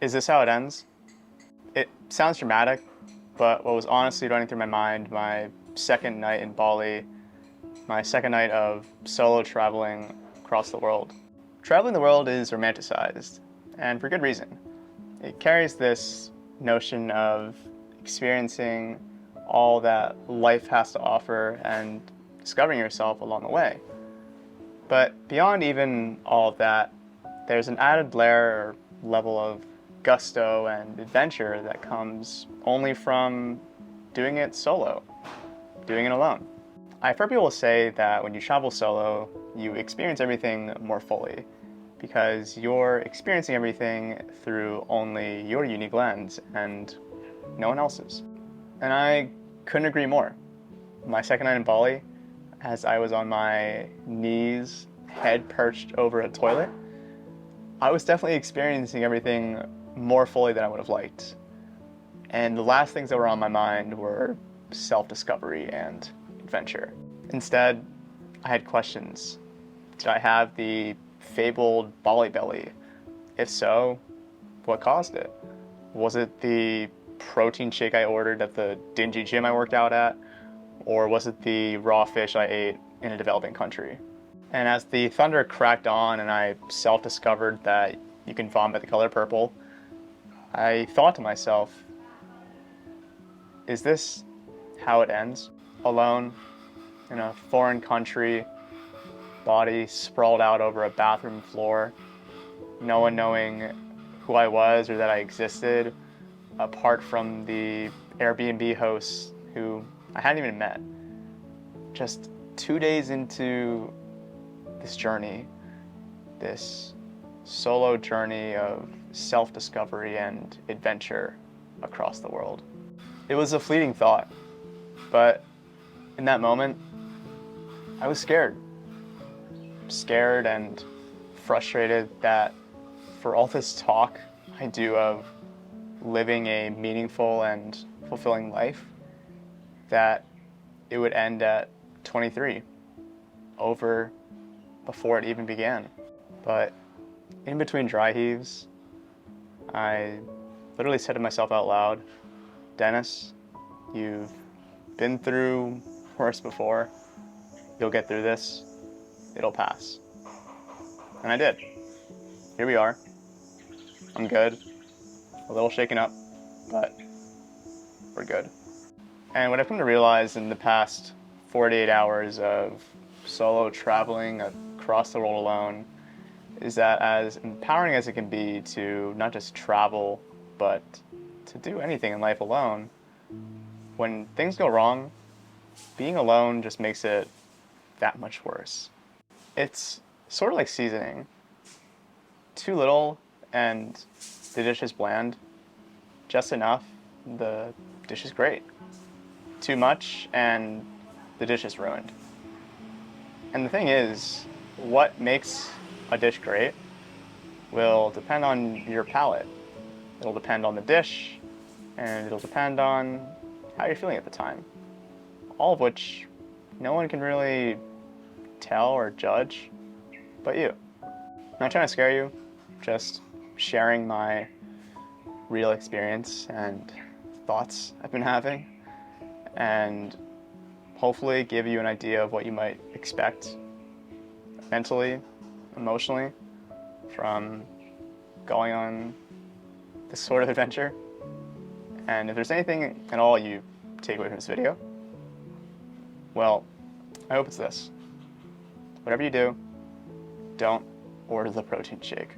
Is this how it ends? It sounds dramatic, but what was honestly running through my mind my second night in Bali, my second night of solo traveling across the world. Traveling the world is romanticized, and for good reason. It carries this notion of experiencing all that life has to offer and discovering yourself along the way. But beyond even all of that, there's an added layer or level of gusto and adventure that comes only from doing it solo, doing it alone. I've heard people say that when you travel solo, you experience everything more fully because you're experiencing everything through only your unique lens and no one else's. And I couldn't agree more. My second night in Bali, as I was on my knees, head perched over a toilet, I was definitely experiencing everything more fully than I would have liked. And the last things that were on my mind were self-discovery and adventure. Instead, I had questions. Did I have the fabled Bali belly? If so, what caused it? Was it the protein shake I ordered at the dingy gym I worked out at? Or was it the raw fish I ate in a developing country? And as the thunder cracked on and I self-discovered that you can vomit the color purple, I thought to myself, is this how it ends? Alone, in a foreign country, body sprawled out over a bathroom floor, no one knowing who I was or that I existed, apart from the Airbnb hosts who I hadn't even met. Just 2 days into this journey, this solo journey of self-discovery and adventure across the world. It was a fleeting thought, but in that moment, I was scared. Scared and frustrated that for all this talk I do of living a meaningful and fulfilling life, that it would end at 23, over before it even began. But in between dry heaves, I literally said to myself out loud, Dennis, you've been through worse before. You'll get through this. It'll pass. And I did. Here we are. I'm good. A little shaken up, but we're good. And what I've come to realize in the past 48 hours of solo traveling across the world alone is that as empowering as it can be to not just travel, but to do anything in life alone, when things go wrong, being alone just makes it that much worse. It's sort of like seasoning. Too little and the dish is bland. Just enough, the dish is great. Too much and the dish is ruined. And the thing is, what makes a dish great will depend on your palate. It'll depend on the dish, and it'll depend on how you're feeling at the time. All of which no one can really tell or judge but you. I'm not trying to scare you, just sharing my real experience and thoughts I've been having, and hopefully give you an idea of what you might expect mentally, emotionally, from going on this sort of adventure. And if there's anything at all you take away from this video, well, I hope it's this. Whatever you do, don't order the protein shake.